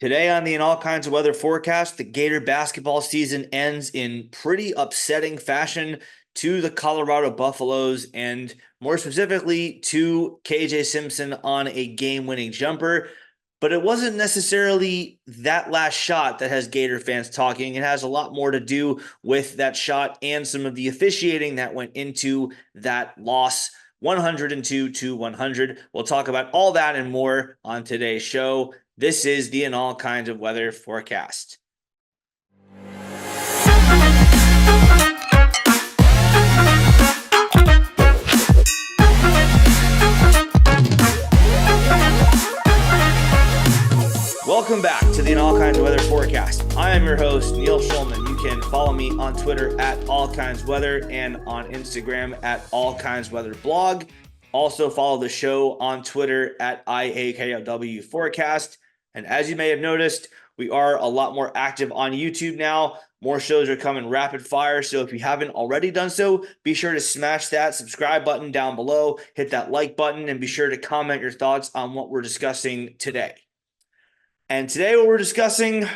Today on the In All Kinds of Weather forecast, the Gator basketball season ends in pretty upsetting fashion to the Colorado Buffaloes, and more specifically to KJ Simpson on a game-winning jumper. But it wasn't necessarily that last shot that has Gator fans talking. It has a lot more to do with that shot and some of the officiating that went into that loss. 102 to 100. We'll talk about all that and more on today's show. This is the In All Kinds of Weather forecast. Welcome back to the In All Kinds of Weather forecast. I am your host, Neil Schulman. You can follow me on Twitter at All Kinds Weather and on Instagram at All Kinds Weather Blog. Also follow the show on Twitter at IAKOW Forecast. And as you may have noticed, we are a lot more active on YouTube now. More shows are coming rapid fire. So if you haven't already done so, be sure to smash that subscribe button down below, hit that like button, and be sure to comment your thoughts on what we're discussing today. And today what we're discussing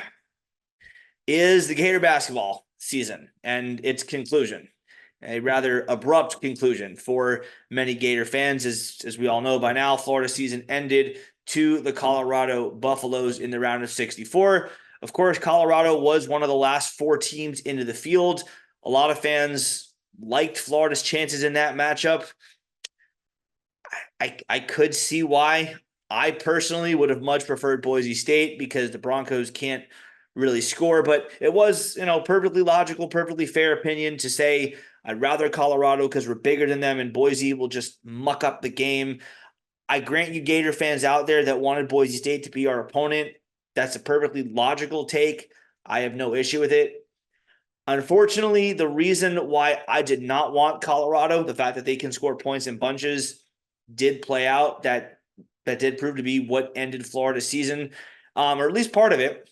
is the Gator basketball season and its conclusion. A rather abrupt conclusion for many Gator fans. As we all know by now, Florida season ended to the Colorado Buffaloes in the round of 64. Of course, Colorado was one of the last four teams into the field. A lot of fans liked Florida's chances in that matchup. I could see why. I personally would have much preferred Boise State because the Broncos can't really score, but it was, perfectly logical, perfectly fair opinion to say I'd rather Colorado because we're bigger than them and Boise will just muck up the game. I grant you Gator fans out there that wanted Boise State to be our opponent. That's a perfectly logical take. I have no issue with it. Unfortunately, the reason why I did not want Colorado, the fact that they can score points in bunches, did play out. That did prove to be what ended Florida's season, or at least part of it.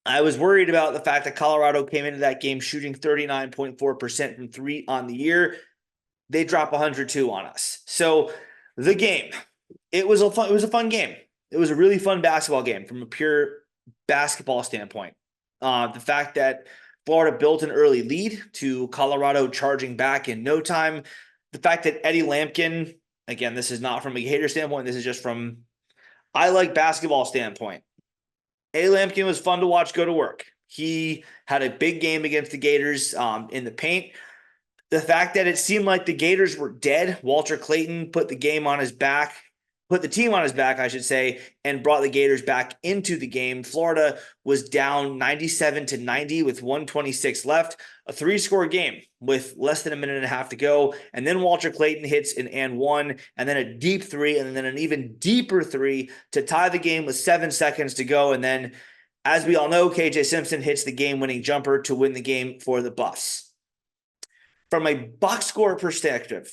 I was worried about the fact that Colorado came into that game shooting 39.4% from three on the year. They dropped 102 on us. So the game, it was a fun game. It was a really fun basketball game from a pure basketball standpoint. The fact that Florida built an early lead to Colorado charging back in no time. The fact that Eddie Lampkin, again, this is not from a Gator standpoint. This is just from I like basketball standpoint. Eddie Lampkin was fun to watch go to work. He had a big game against the Gators in the paint. The fact that it seemed like the Gators were dead, Walter Clayton put the team on his back, I should say, and brought the Gators back into the game. Florida was down 97-90 with 1:26 left, a three-score game with less than a minute and a half to go. And then Walter Clayton hits an and one, and then a deep three, and then an even deeper three to tie the game with 7 seconds to go. And then, as we all know, KJ Simpson hits the game-winning jumper to win the game for the Buffs. From a box score perspective,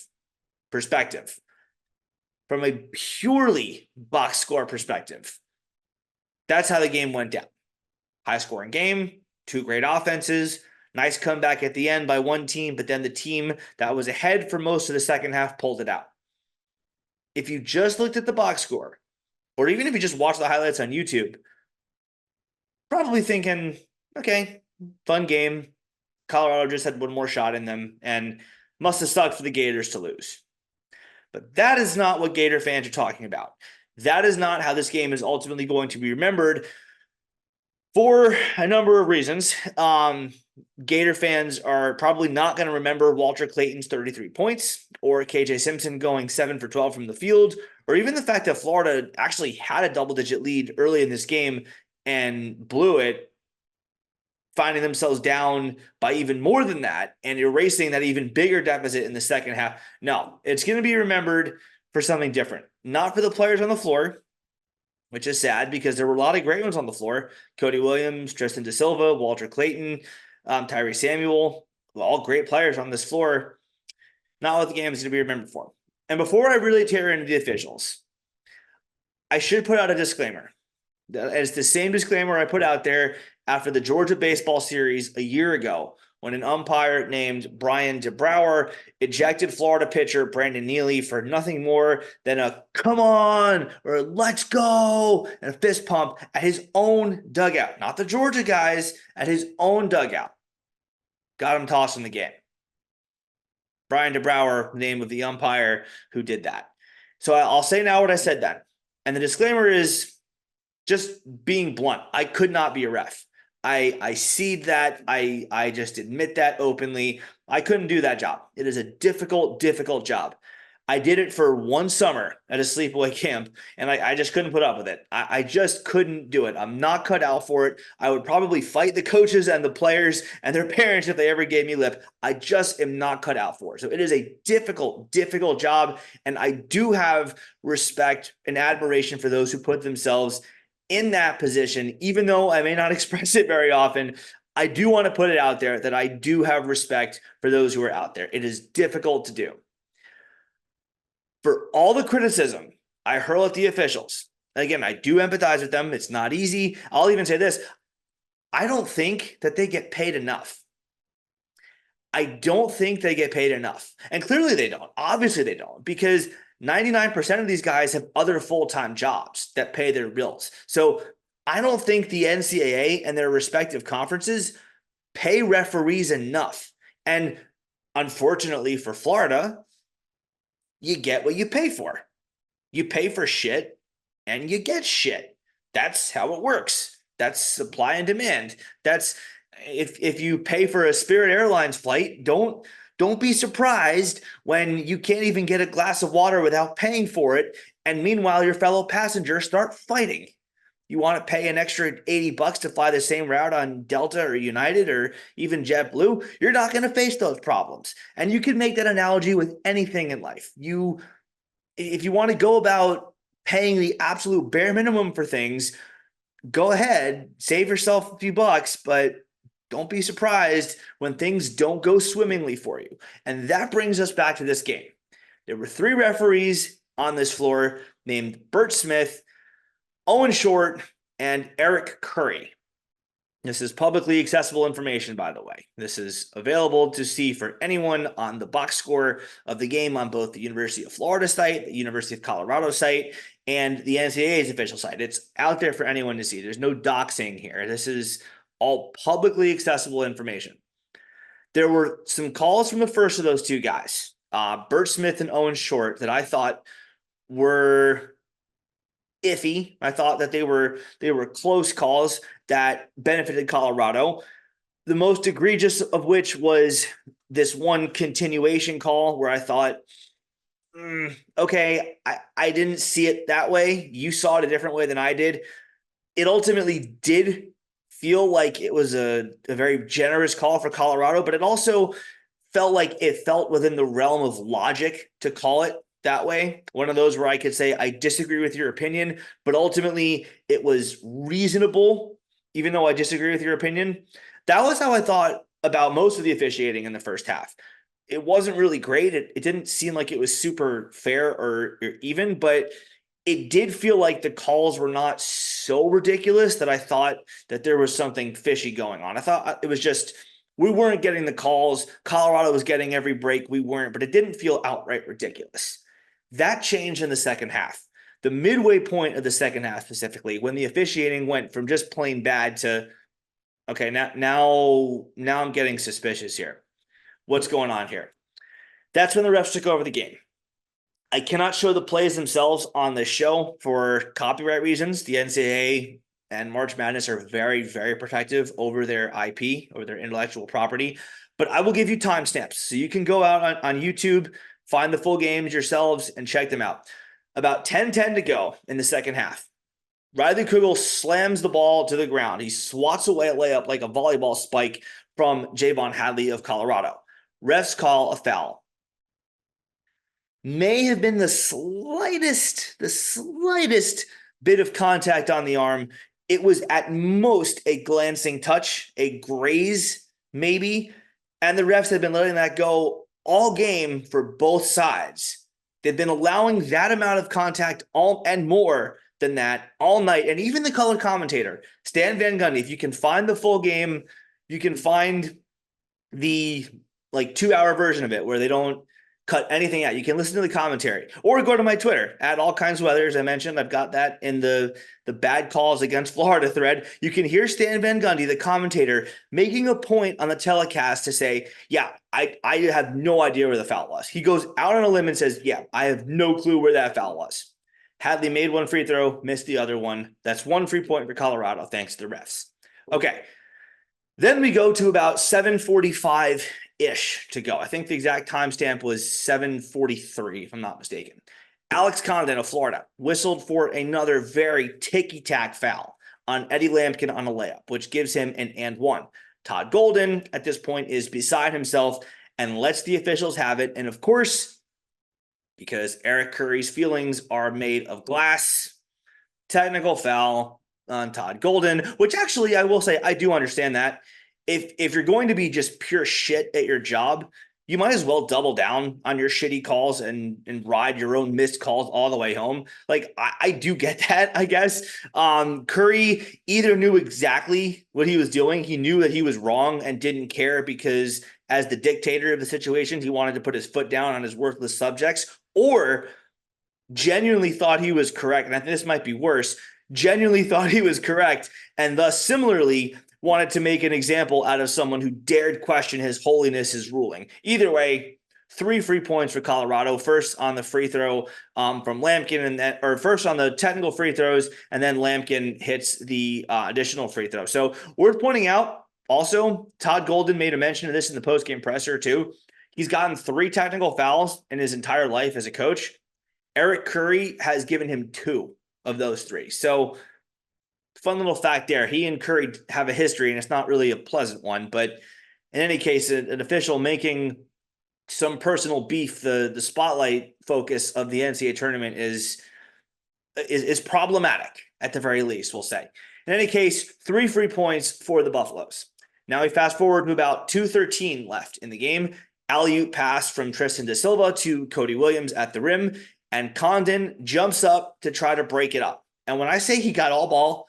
from a purely box score perspective, that's how the game went down. High scoring game, two great offenses, nice comeback at the end by one team, but then the team that was ahead for most of the second half pulled it out. If you just looked at the box score, or even if you just watched the highlights on YouTube, probably thinking, okay, fun game. Colorado just had one more shot in them and must have sucked for the Gators to lose. But that is not what Gator fans are talking about. That is not how this game is ultimately going to be remembered for a number of reasons. Gator fans are probably not going to remember Walter Clayton's 33 points or KJ Simpson going 7 for 12 from the field, or even the fact that Florida actually had a double-digit lead early in this game and blew it, finding themselves down by even more than that and erasing that even bigger deficit in the second half. No, it's going to be remembered for something different. Not for the players on the floor, which is sad because there were a lot of great ones on the floor. Cody Williams, Tristan Da Silva, Walter Clayton, Tyree Samuel, all great players on this floor. Not what the game is going to be remembered for. And before I really tear into the officials, I should put out a disclaimer. It's the same disclaimer I put out there after the Georgia baseball series a year ago when an umpire named Brian DeBrouwer ejected Florida pitcher Brandon Neely for nothing more than a "come on" or "let's go" and a fist pump at his own dugout, not the Georgia guys, at his own dugout. Got him tossed in the game. Brian DeBrouwer, name of the umpire who did that. So I'll say now what I said then. And the disclaimer is just being blunt. I could not be a ref. I cede that. I just admit that openly. I couldn't do that job. It is a difficult, difficult job. I did it for one summer at a sleepaway camp, and I just couldn't put up with it. I just couldn't do it. I'm not cut out for it. I would probably fight the coaches and the players and their parents if they ever gave me lip. I just am not cut out for it. So it is a difficult, difficult job, and I do have respect and admiration for those who put themselves in that position, even though I may not express it very often. I do want to put it out there that I do have respect for those who are out there. It is difficult to do. For all the criticism I hurl at the officials, again, I do empathize with them. It's not easy. I'll even say this. I don't think that they get paid enough. I don't think they get paid enough. And clearly they don't. Obviously they don't, because 99% of these guys have other full-time jobs that pay their bills. So I don't think the NCAA and their respective conferences pay referees enough. And unfortunately for Florida, you get what you pay for. You pay for shit and you get shit. That's how it works. That's supply and demand. That's if you pay for a Spirit Airlines flight, don't be surprised when you can't even get a glass of water without paying for it. And meanwhile, your fellow passengers start fighting. You want to pay an extra $80 to fly the same route on Delta or United or even JetBlue, you're not going to face those problems. And you can make that analogy with anything in life. If you want to go about paying the absolute bare minimum for things, go ahead, save yourself a few bucks, but don't be surprised when things don't go swimmingly for you. And that brings us back to this game. There were 3 referees on this floor named Bert Smith, Owen Short, and Eric Curry. This is publicly accessible information, by the way. This is available to see for anyone on the box score of the game on both the University of Florida site, the University of Colorado site, and the NCAA's official site. It's out there for anyone to see. There's no doxing here. This is all publicly accessible information. There were some calls from the first of those 2 guys, Bert Smith and Owen Short, that I thought were iffy. I thought that they were close calls that benefited Colorado. The most egregious of which was this one continuation call where I thought, okay, I didn't see it that way. You saw it a different way than I did. It ultimately did feel like it was a very generous call for Colorado, but it also felt like it felt within the realm of logic to call it that way. One of those where I could say, I disagree with your opinion, but ultimately it was reasonable, even though I disagree with your opinion. That was how I thought about most of the officiating in the first half. It wasn't really great. It didn't seem like it was super fair or even, but it did feel like the calls were not so ridiculous that I thought that there was something fishy going on. I thought it was just, we weren't getting the calls. Colorado was getting every break. We weren't, but it didn't feel outright ridiculous. That changed in the second half. The midway point of the second half specifically, when the officiating went from just plain bad to, okay, now I'm getting suspicious here. What's going on here? That's when the refs took over the game. I cannot show the plays themselves on the show for copyright reasons. The NCAA and March Madness are very, very protective over their IP, over their intellectual property. But I will give you timestamps. So you can go out on YouTube, find the full games yourselves, and check them out. About 10-10 to go in the second half. Riley Kugel slams the ball to the ground. He swats away a layup like a volleyball spike from Javon Hadley of Colorado. Refs call a foul. May have been the slightest bit of contact on the arm. It was at most a glancing touch, a graze maybe, and the refs had been letting that go all game for both sides. They've been allowing that amount of contact all and more than that all night. And even the color commentator, Stan Van Gundy, if you can find the full game, you can find the like 2-hour version of it where they don't cut anything out. You can listen to the commentary or go to my Twitter at all kinds of weather. As I mentioned, I've got that in the bad calls against Florida thread. You can hear Stan Van Gundy, the commentator, making a point on the telecast to say, yeah, I have no idea where the foul was. He goes out on a limb and says, yeah, I have no clue where that foul was. Hadley made one free throw, missed the other one. That's one free point for Colorado, thanks to the refs. Okay. Then we go to about 7:45-ish to go. I think the exact timestamp was 7:43, if I'm not mistaken. Alex Condon of Florida whistled for another very ticky-tack foul on Eddie Lampkin on a layup, which gives him an and one. Todd Golden, at this point, is beside himself and lets the officials have it. And of course, because Eric Curry's feelings are made of glass, technical foul on Todd Golden, which actually I will say I do understand that. If you're going to be just pure shit at your job, you might as well double down on your shitty calls and ride your own missed calls all the way home. Like I do get that, I guess. Curry either knew exactly what he was doing. He knew that he was wrong and didn't care because as the dictator of the situation, he wanted to put his foot down on his worthless subjects, or genuinely thought he was correct. And I think this might be worse. Genuinely thought he was correct and thus similarly wanted to make an example out of someone who dared question his holiness's ruling. Either way, 3 free points for Colorado. First on the free throw from Lampkin, and then, or first on the technical free throws, and then Lampkin hits the additional free throw. So worth pointing out, also, Todd Golden made a mention of this in the postgame presser too. He's gotten 3 technical fouls in his entire life as a coach. Eric Curry has given him 2 of those 3. So fun little fact there. He and Curry have a history, and it's not really a pleasant one. But in any case, an official making some personal beef the spotlight focus of the NCAA tournament is problematic, at the very least, we'll say. In any case, 3 free points for the Buffaloes. Now we fast forward to about 2:13 left in the game. Alley-oop pass from Tristan Da Silva to Cody Williams at the rim, and Condon jumps up to try to break it up. And when I say he got all ball,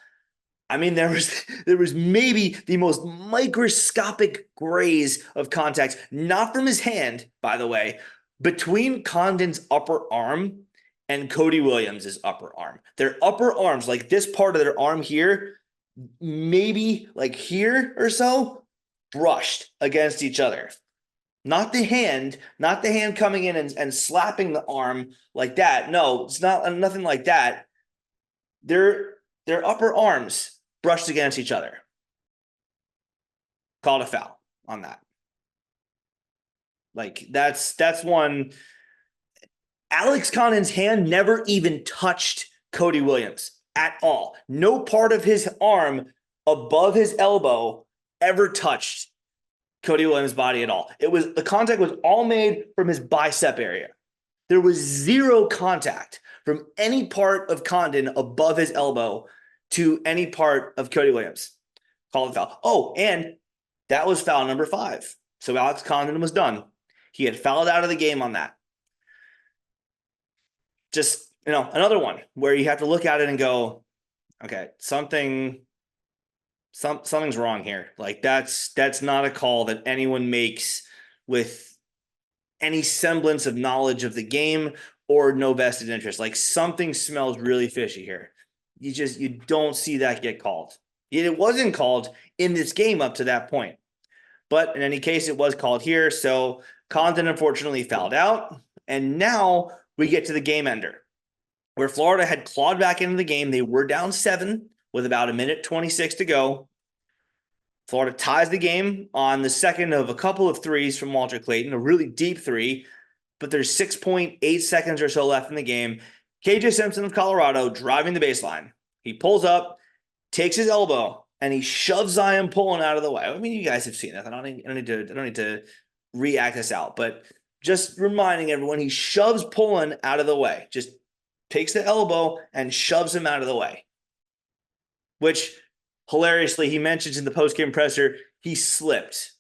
I mean, there was maybe the most microscopic graze of contact, not from his hand, by the way, between Condon's upper arm and Cody Williams' upper arm. Their upper arms, like this part of their arm here, maybe like here or so, brushed against each other. Not the hand coming in and slapping the arm like that. No, it's nothing like that. Their upper arms brushed against each other. Called a foul on that. Like that's one. Alex Condon's hand never even touched Cody Williams at all. No part of his arm above his elbow ever touched Cody Williams' body at all. The contact was all made from his bicep area. There was 0 contact from any part of Condon above his elbow to any part of Cody Williams. Called a foul. Oh, and that was foul number 5. So Alex Condon was done. He had fouled out of the game on that. Just, another one where you have to look at it and go, okay, something's wrong here. Like that's not a call that anyone makes with any semblance of knowledge of the game or no vested interest. Like something smells really fishy here. You don't see that get called. It wasn't called in this game up to that point. But in any case, it was called here. So Condon unfortunately fouled out. And now we get to the game ender, where Florida had clawed back into the game. They were down 7 with about 1:26 to go. Florida ties the game on the second of a couple of threes from Walter Clayton, a really deep 3, but there's 6.8 seconds or so left in the game. KJ Simpson of Colorado driving the baseline. He pulls up, takes his elbow, and he shoves Zion Pullen out of the way. I mean, you guys have seen that. I don't need to react this out, but just reminding everyone, he shoves Pullen out of the way. Just takes the elbow and shoves him out of the way. Which, hilariously, he mentions in the postgame presser, he slipped.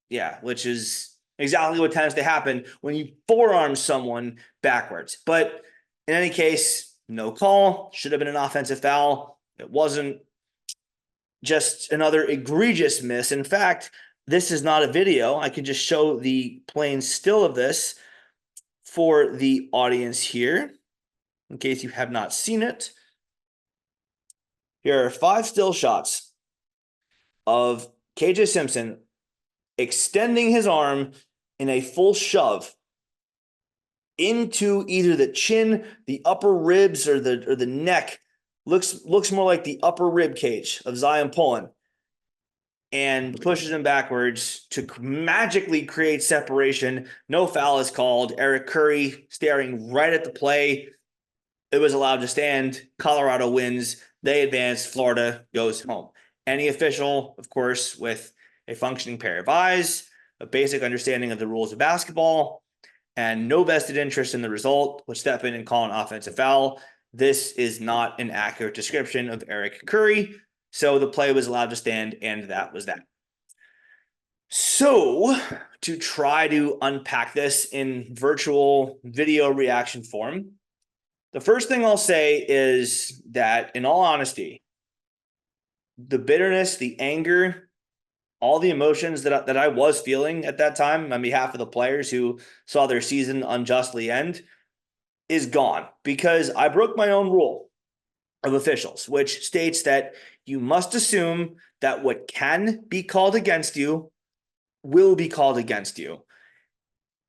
Yeah, which is exactly what tends to happen when you forearm someone backwards. But in any case, no call. Should have been an offensive foul. It wasn't. Just another egregious miss. In fact, this is not a video. I can just show the plain still of this for the audience here, in case you have not seen it. Here are 5 still shots of KJ Simpson extending his arm in a full shove into either the chin, the upper ribs, or the neck. Looks more like the upper rib cage of Zion Pullen, and pushes him backwards to magically create separation. No foul is called. Eric Curry staring right at the play. It was allowed to stand. Colorado wins. They advance. Florida goes home. Any official, of course, with a functioning pair of eyes, a basic understanding of the rules of basketball, and no vested interest in the result, would step in and call an offensive foul. This is not an accurate description of Eric Curry. So the play was allowed to stand, and that was that. So to try to unpack this in virtual video reaction form, the first thing I'll say is that, in all honesty, the bitterness, the anger, all the emotions that I was feeling at that time on behalf of the players who saw their season unjustly end is gone, because I broke my own rule of officials, which states that you must assume that what can be called against you will be called against you.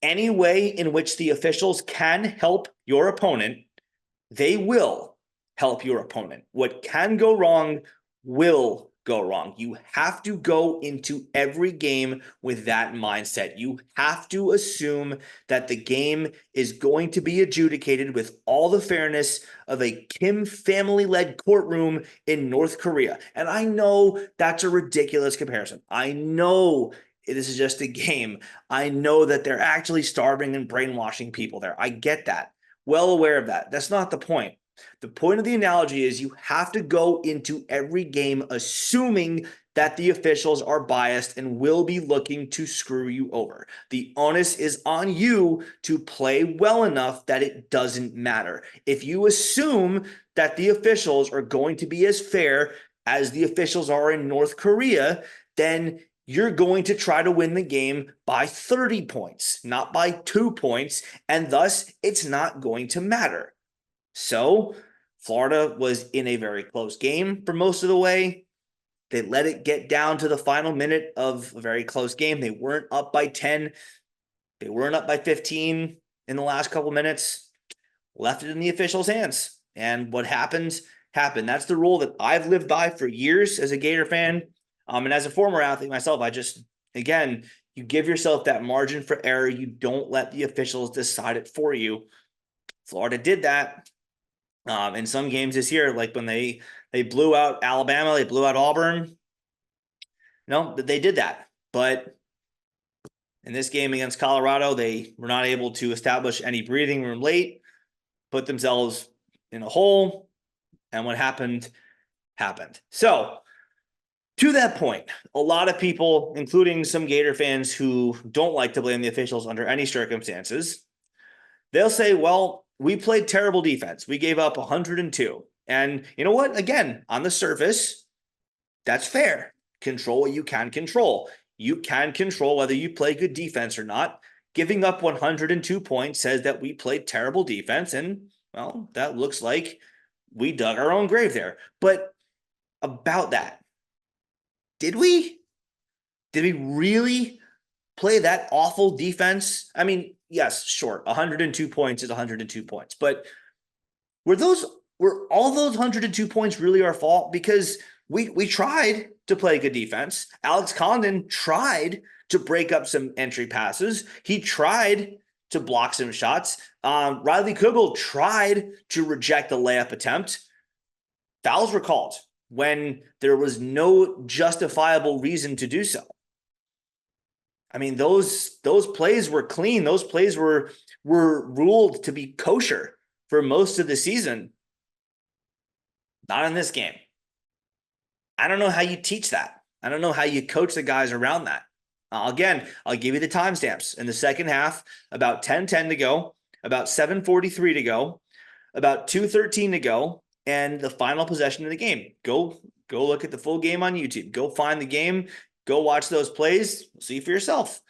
Any way in which the officials can help your opponent, they will help your opponent. What can go wrong will go wrong. You have to go into every game with that mindset. You have to assume that the game is going to be adjudicated with all the fairness of a Kim family-led courtroom in North Korea. And I know that's a ridiculous comparison. I know this is just a game. I know that they're actually starving and brainwashing people there. I get that. Well aware of that. That's not the point. The point of the analogy is you have to go into every game assuming that the officials are biased and will be looking to screw you over. The onus is on you to play well enough that it doesn't matter. If you assume that the officials are going to be as fair as the officials are in North Korea, then you're going to try to win the game by 30 points, not by 2 points, and thus it's not going to matter. So Florida was in a very close game for most of the way. They let it get down to the final minute of a very close game. They weren't up by 10. They weren't up by 15 in the last couple minutes. Left it in the officials' hands. And what happened, happened. That's the rule that I've lived by for years as a Gator fan. And as a former athlete myself, again, you give yourself that margin for error. You don't let the officials decide it for you. Florida did that. In some games this year, like when they blew out Alabama, they blew out Auburn. No, they did that. But in this game against Colorado, they were not able to establish any breathing room late, put themselves in a hole, and what happened, happened. So to that point, a lot of people, including some Gator fans who don't like to blame the officials under any circumstances, they'll say, well, we played terrible defense. We gave up 102. And you know what? Again, on the surface, that's fair. Control what you can control. You can control whether you play good defense or not. Giving up 102 points says that we played terrible defense. And, well, that looks like we dug our own grave there. But about that, did we? Did we really play that awful defense? I mean, yes, sure, 102 points is 102 points, but were all those 102 points really our fault? Because we tried to play good defense. Alex Condon tried to break up some entry passes. He tried to block some shots. Riley Kugel tried to reject a layup attempt. Fouls were called when there was no justifiable reason to do so. I mean, those plays were clean. Those plays were ruled to be kosher for most of the season. Not in this game. I don't know how you teach that. I don't know how you coach the guys around that. Again, I'll give you the timestamps. In the second half, about 10:10 to go, about 7:43 to go, about 2:13 to go, and the final possession of the game. Go look at the full game on YouTube. Go find the game. Go watch those plays. See for yourself.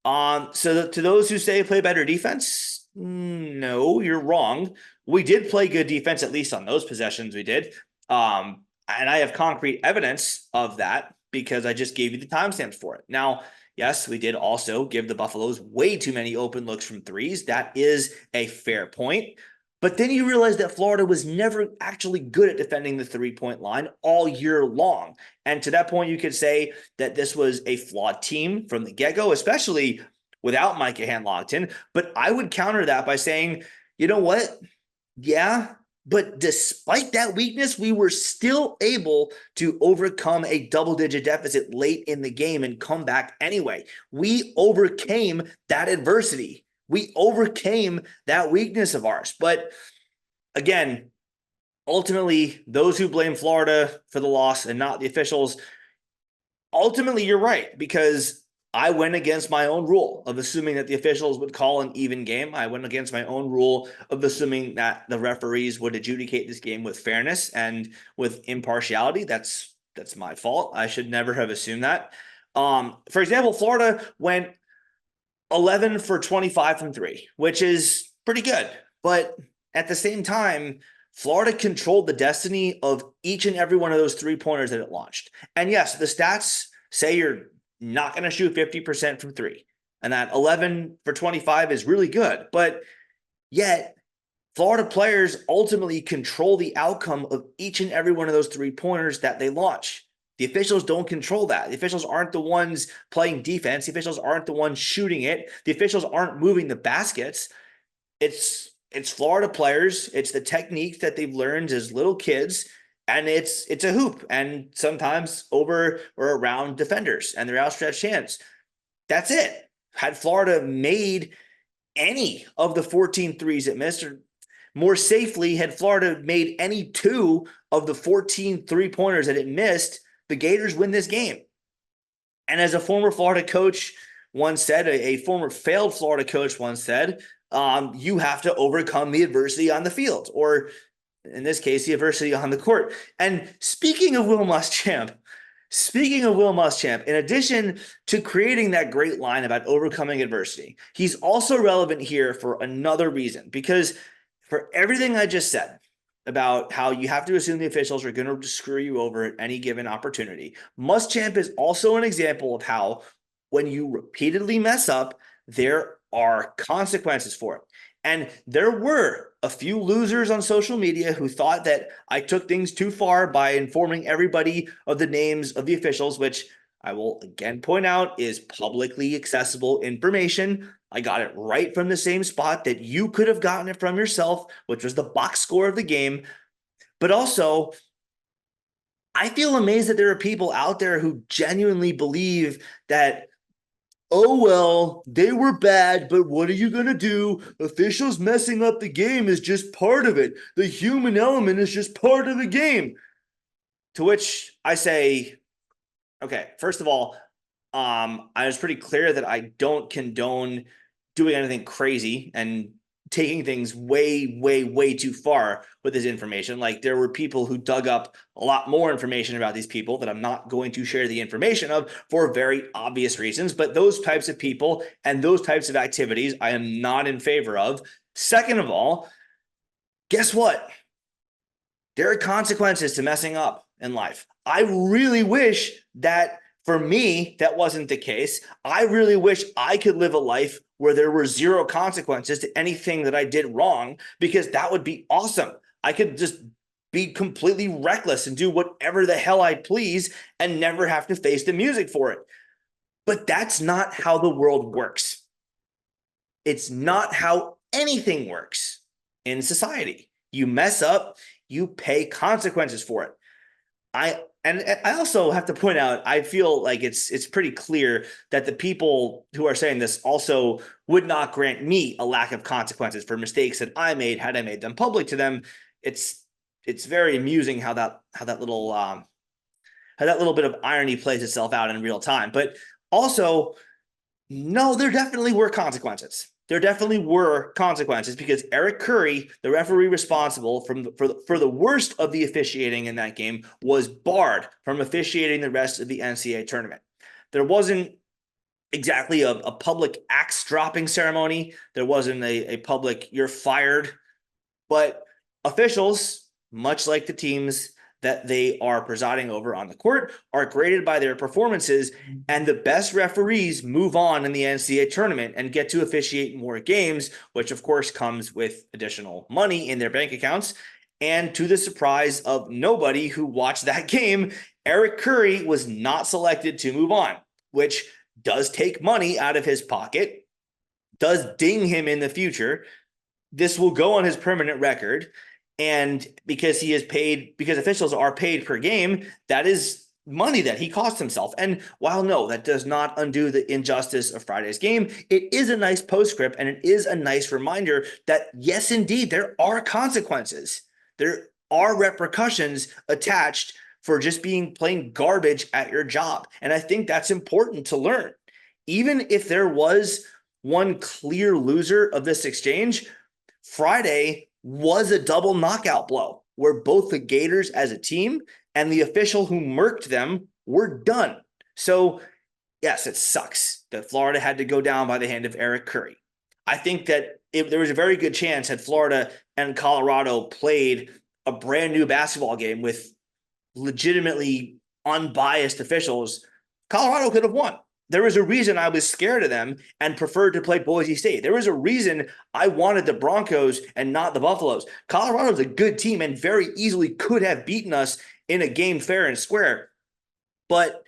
So to those who say play better defense, no, you're wrong. We did play good defense, at least on those possessions we did. And I have concrete evidence of that because I just gave you the timestamps for it. Now, yes, we did also give the Buffaloes way too many open looks from threes. That is a fair point. But then you realize that Florida was never actually good at defending the three-point line all year long. And to that point, you could say that this was a flawed team from the get-go, especially without Micah Handlogton. But I would counter that by saying, you know what? Yeah, but despite that weakness, we were still able to overcome a double-digit deficit late in the game and come back anyway. We overcame that adversity. We overcame that weakness of ours. But again, ultimately, those who blame Florida for the loss and not the officials, ultimately, you're right, because I went against my own rule of assuming that the officials would call an even game. I went against my own rule of assuming that the referees would adjudicate this game with fairness and with impartiality. That's my fault. I should never have assumed that. For example, Florida went 11 for 25 from three, which is pretty good. But at the same time, Florida controlled the destiny of each and every one of those three-pointers that it launched. And yes, the stats say you're not going to shoot 50% from three. And that 11 for 25 is really good. But yet, Florida players ultimately control the outcome of each and every one of those three-pointers that they launch. The officials don't control that. The officials aren't the ones playing defense. The officials aren't the ones shooting it. The officials aren't moving the baskets. It's Florida players. It's the techniques that they've learned as little kids, and it's a hoop, and sometimes over or around defenders and their outstretched hands. That's it. Had Florida made any of the 14 threes it missed, or more safely, had Florida made any two of the 14 three-pointers that it missed, the Gators win this game. And as a former Florida coach once said, a former failed Florida coach once said, you have to overcome the adversity on the field, or in this case, the adversity on the court. And speaking of Will Muschamp, in addition to creating that great line about overcoming adversity, he's also relevant here for another reason, because for everything I just said about how you have to assume the officials are going to screw you over at any given opportunity, Muschamp is also an example of how when you repeatedly mess up, there are consequences for it. And there were a few losers on social media who thought that I took things too far by informing everybody of the names of the officials, which I will again point out is publicly accessible information. I got it right from the same spot that you could have gotten it from yourself, which was the box score of the game. But also, I feel amazed that there are people out there who genuinely believe that, oh, well, they were bad, but what are you going to do? Officials messing up the game is just part of it. The human element is just part of the game. To which I say, okay, first of all, I was pretty clear that I don't condone doing anything crazy and taking things way, way, way too far with this information. Like, there were people who dug up a lot more information about these people that I'm not going to share the information of for very obvious reasons. But those types of people and those types of activities I am not in favor of. Second of all, guess what? There are consequences to messing up in life. I really wish that for me, that wasn't the case. I really wish I could live a life where there were zero consequences to anything that I did wrong, because that would be awesome. I could just be completely reckless and do whatever the hell I please and never have to face the music for it. But that's not how the world works. It's not how anything works in society. You mess up, you pay consequences for it. I also have to point out, I feel like it's pretty clear that the people who are saying this also would not grant me a lack of consequences for mistakes that I made had I made them public to them. It's very amusing how that little bit of irony plays itself out in real time. But also, no, there definitely were consequences. There definitely were consequences, because Eric Curry, the referee responsible for the worst of the officiating in that game, was barred from officiating the rest of the NCAA tournament. There wasn't exactly a public axe dropping ceremony. There wasn't a public "you're fired," but officials, much like the teams that they are presiding over on the court, are graded by their performances, and the best referees move on in the NCAA tournament and get to officiate more games, which of course comes with additional money in their bank accounts. And to the surprise of nobody who watched that game, Eric Curry was not selected to move on, which does take money out of his pocket, does ding him in the future. This will go on his permanent record. And because he is paid, because officials are paid per game, that is money that he cost himself. And while no, that does not undo the injustice of Friday's game, it is a nice postscript and it is a nice reminder that yes, indeed, there are consequences. There are repercussions attached for just being plain garbage at your job. And I think that's important to learn. Even if there was one clear loser of this exchange, Friday was a double knockout blow where both the Gators as a team and the official who murked them were done. So, yes, it sucks that Florida had to go down by the hand of Eric Curry. I think that if there was a very good chance had Florida and Colorado played a brand new basketball game with legitimately unbiased officials, Colorado could have won. There was a reason I was scared of them and preferred to play Boise State. There was a reason I wanted the Broncos and not the Buffaloes. Colorado's a good team and very easily could have beaten us in a game fair and square. But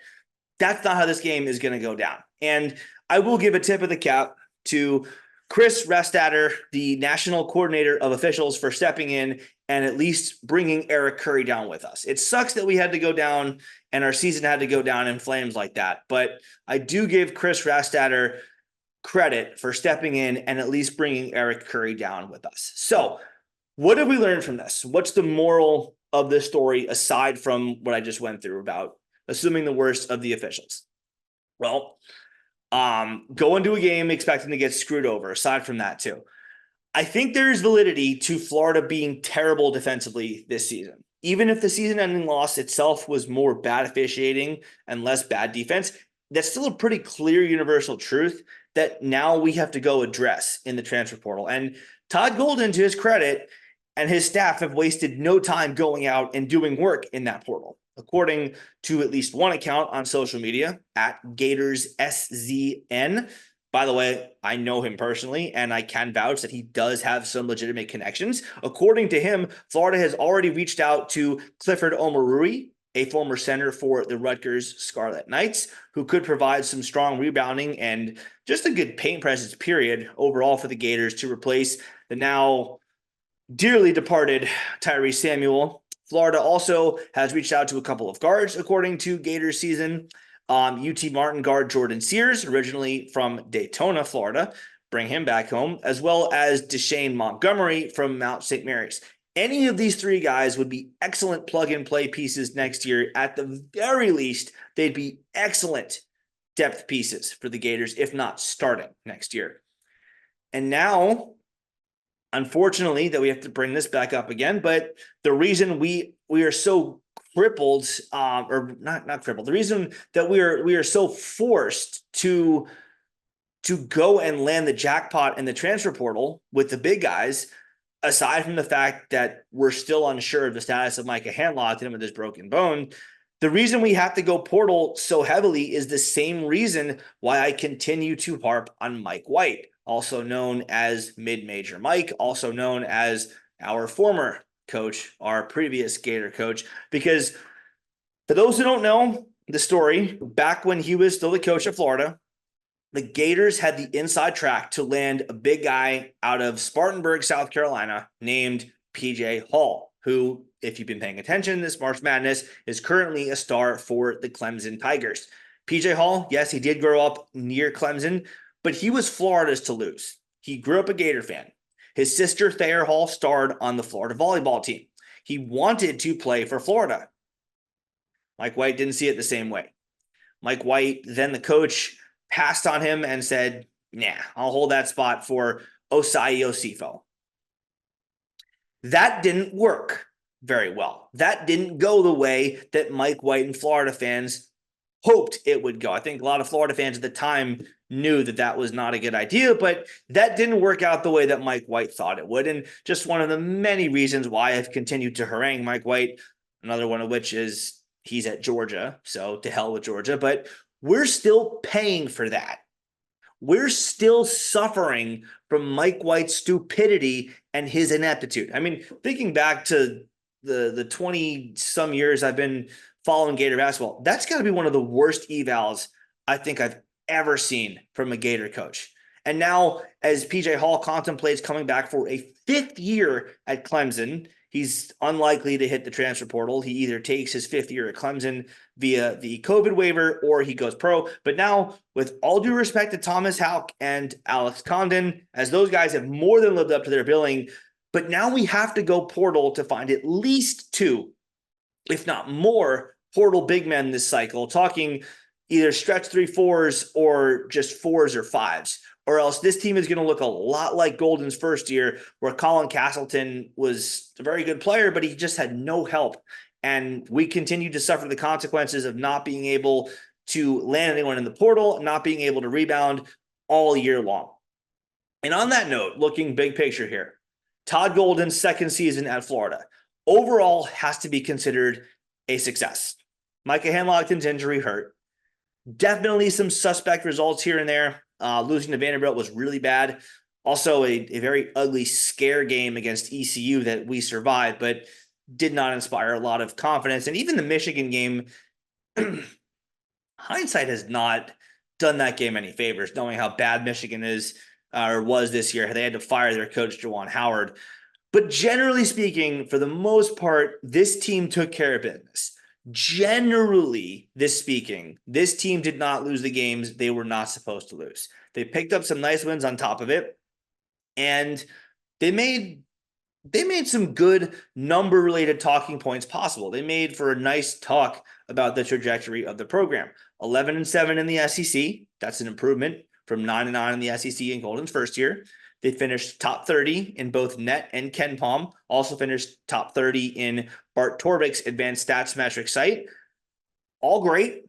that's not how this game is going to go down. And I will give a tip of the cap to Chris Restatter, the national coordinator of officials, for stepping in and at least bringing Eric Curry down with us. It sucks that we had to go down and our season had to go down in flames like that. But I do give Chris Restatter credit for stepping in and at least bringing Eric Curry down with us. So what have we learned from this? What's the moral of this story aside from what I just went through about assuming the worst of the officials? Well, go into a game expecting to get screwed over, aside from that too. I think there's validity to Florida being terrible defensively this season. Even if the season-ending loss itself was more bad officiating and less bad defense, that's still a pretty clear universal truth that now we have to go address in the transfer portal. And Todd Golden, to his credit, and his staff have wasted no time going out and doing work in that portal. According to at least one account on social media, at Gators SZN. By the way, I know him personally, and I can vouch that he does have some legitimate connections. According to him, Florida has already reached out to Clifford Omarui, a former center for the Rutgers Scarlet Knights, who could provide some strong rebounding and just a good paint presence, period, overall for the Gators to replace the now dearly departed Tyrese Samuel. Florida also has reached out to a couple of guards, according to Gators season. UT Martin guard Jordan Sears, originally from Daytona, Florida, bring him back home, as well as Deshane Montgomery from Mount St. Mary's. Any of these three guys would be excellent plug-and-play pieces next year. At the very least, they'd be excellent depth pieces for the Gators, if not starting next year. And now, unfortunately, that we have to bring this back up again, but the reason we are so crippled, or not crippled, the reason that we are so forced to go and land the jackpot in the transfer portal with the big guys, aside from the fact that we're still unsure of the status of Micah Handlogten with his broken bone, the reason we have to go portal so heavily is the same reason why I continue to harp on Mike White, also known as Mid-Major Mike, also known as our former coach, our previous Gator coach, because for those who don't know the story, back when he was still the coach of Florida, the Gators had the inside track to land a big guy out of Spartanburg, South Carolina, named PJ Hall, who, if you've been paying attention this March Madness, is currently a star for the Clemson Tigers. PJ Hall, yes, he did grow up near Clemson, but he was Florida's to lose. He grew up a Gator fan. His sister, Thayer Hall, starred on the Florida volleyball team. He wanted to play for Florida. Mike White didn't see it the same way. Mike White, then the coach, passed on him and said, nah, I'll hold that spot for Osai Osifo. That didn't work very well. That didn't go the way that Mike White and Florida fans hoped it would go. I think a lot of Florida fans at the time knew that that was not a good idea, but that didn't work out the way that Mike White thought it would. And just one of the many reasons why I've continued to harangue Mike White, another one of which is he's at Georgia. So to hell with Georgia, but we're still paying for that. We're still suffering from Mike White's stupidity and his ineptitude. I mean, thinking back to the 20 some years I've been following Gator basketball, that's got to be one of the worst evals I think I've ever seen from a Gator coach. And now, as PJ Hall contemplates coming back for a 5th year at Clemson, he's unlikely to hit the transfer portal. He either takes his 5th year at Clemson via the COVID waiver or he goes pro. But now, with all due respect to Thomas Houck and Alex Condon, as those guys have more than lived up to their billing, but now we have to go portal to find at least 2, if not more, portal big men this cycle, talking either stretch 3-4s or just 4s or 5s. Or else this team is going to look a lot like Golden's first year, where Colin Castleton was a very good player, but he just had no help. And we continue to suffer the consequences of not being able to land anyone in the portal, not being able to rebound all year long. And on that note, looking big picture here, Todd Golden's second season at Florida overall has to be considered a success. Micah Hanlogton's injury hurt. Definitely some suspect results here and there. Losing to Vanderbilt was really bad. Also, a very ugly scare game against ECU that we survived, but did not inspire a lot of confidence. And even the Michigan game, hindsight has not done that game any favors, knowing how bad Michigan is or was this year. They had to fire their coach, Juwan Howard. But generally speaking, for the most part, this team took care of business. Generally, this team did not lose the games they were not supposed to lose. They picked up some nice wins on top of it, and they made some good number-related talking points possible. They made for a nice talk about the trajectory of the program. 11-7 in the SEC. That's an improvement from 9-9 in the SEC in Golden's first year. They finished top 30 in both net and KenPom. Also finished top 30 in Bart Torvik's advanced stats metric site. All great.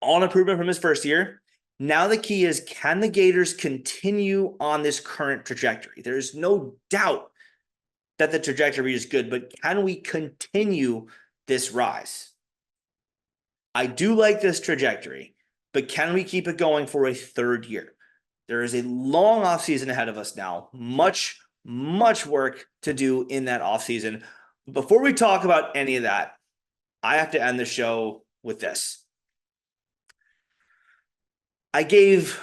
All an improvement from his first year. Now the key is, can the Gators continue on this current trajectory? There's no doubt that the trajectory is good, but can we continue this rise? I do like this trajectory, but can we keep it going for a 3rd year? There is a long offseason ahead of us now. Much work to do in that offseason. Before we talk about any of that, I have to end the show with this. I gave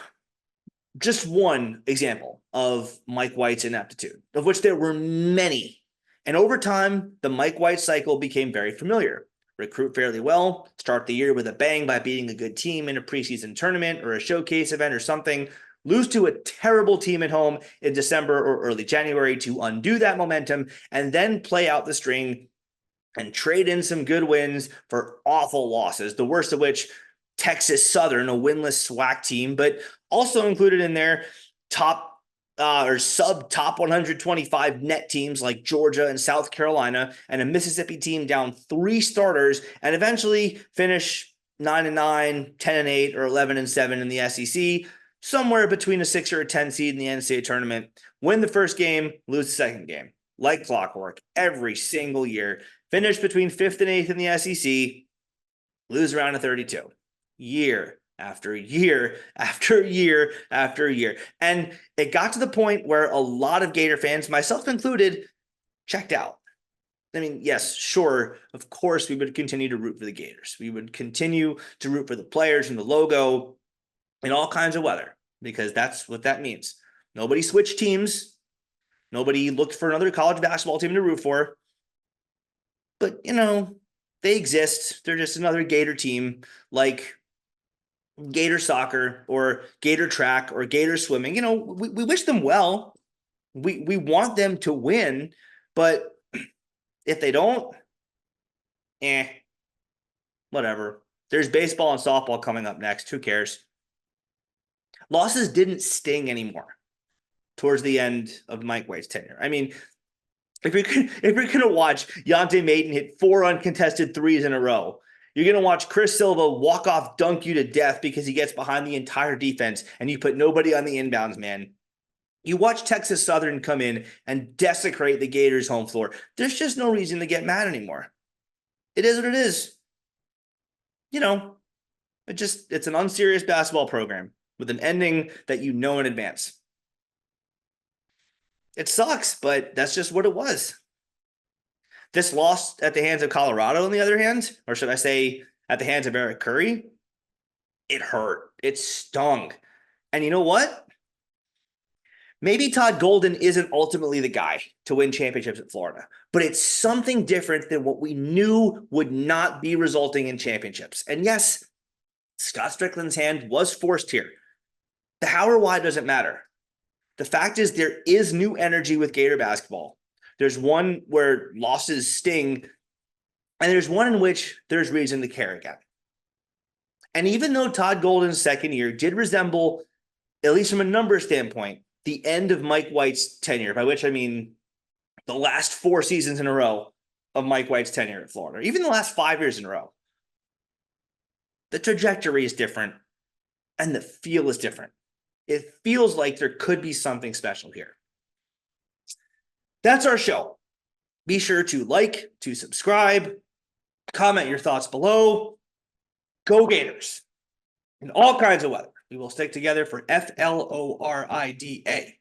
just one example of Mike White's ineptitude, of which there were many. And over time, the Mike White cycle became very familiar. Recruit fairly well, start the year with a bang by beating a good team in a preseason tournament or a showcase event or something, lose to a terrible team at home in December or early January to undo that momentum, and then play out the string and trade in some good wins for awful losses, the worst of which Texas Southern, a winless SWAC team, but also included in their top or sub top 125 net teams like Georgia and South Carolina, and a Mississippi team down 3 starters, and eventually finish 9-9, 10-8, or 11-7 in the SEC, somewhere between a 6 or a 10 seed in the NCAA tournament. Win the first game, lose the second game, like clockwork, every single year. Finish between 5th and 8th in the SEC, lose around a 32. Year after year after year after year. And it got to the point where a lot of Gator fans, myself included, checked out. I mean, yes, sure, of course, we would continue to root for the Gators. We would continue to root for the players and the logo in all kinds of weather, because that's what that means. Nobody switched teams. Nobody looked for another college basketball team to root for. But, they exist. They're just another Gator team, like Gator soccer or Gator track or Gator swimming. We wish them well. We want them to win, but if they don't, whatever. There's baseball and softball coming up next. Who cares? Losses didn't sting anymore towards the end of Mike White's tenure. I mean, if you're going to watch Yonte Maiden hit 4 uncontested threes in a row You're going to watch Chris Silva walk off dunk you to death because he gets behind the entire defense and you put nobody on the inbounds, man. You watch Texas Southern come in and desecrate the Gators' home floor. There's just no reason to get mad anymore. It is what it is. You know, it's an unserious basketball program with an ending that you know in advance. It sucks, but that's just what it was. This loss at the hands of Colorado, on the other hand, or should I say at the hands of Eric Curry, it hurt. It stung. And you know what? Maybe Todd Golden isn't ultimately the guy to win championships at Florida, but it's something different than what we knew would not be resulting in championships. And yes, Scott Strickland's hand was forced here. The how or why doesn't matter. The fact is there is new energy with Gator basketball. There's one where losses sting, and there's one in which there's reason to care again. And even though Todd Golden's second year did resemble, at least from a number standpoint, the end of Mike White's tenure, by which I mean the last 4 seasons in a row of Mike White's tenure at Florida, even the last 5 years in a row, the trajectory is different and the feel is different. It feels like there could be something special here. That's our show. Be sure to like, to subscribe, comment your thoughts below. Go Gators in all kinds of weather. We will stick together for FLORIDA.